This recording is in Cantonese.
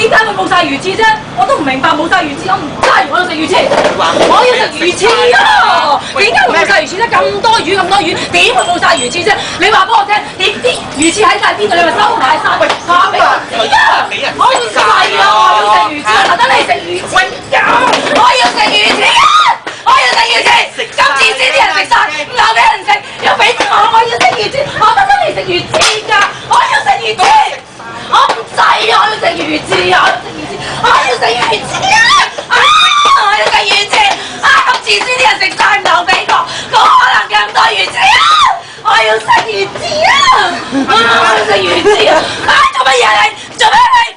點解會冇晒魚翅啫？我都唔明白冇晒魚翅，我唔制，我要食魚翅，我要食魚翅啊！點解會冇晒魚翅啫？咁多魚，點會冇晒魚翅啫？你話俾我聽，點啲魚翅喺晒邊度？你咪收埋晒，話俾我知啊！我要食係啊！我要食魚翅，我特登嚟食魚翅㗎！我要食魚翅啊！我要食魚翅，今次先啲人食晒，唔留俾人食，要俾我，我要食魚翅，我特登嚟食魚翅㗎！我要食魚翅，我唔制啊！我要食魚翅啊！我要食魚翅啊！我要食魚翅啊！今次先啲人食晒，唔留俾我，我可能咁多魚翅啊！我要食魚翅啊！我要食魚翅啊！做乜嘢你？做咩你？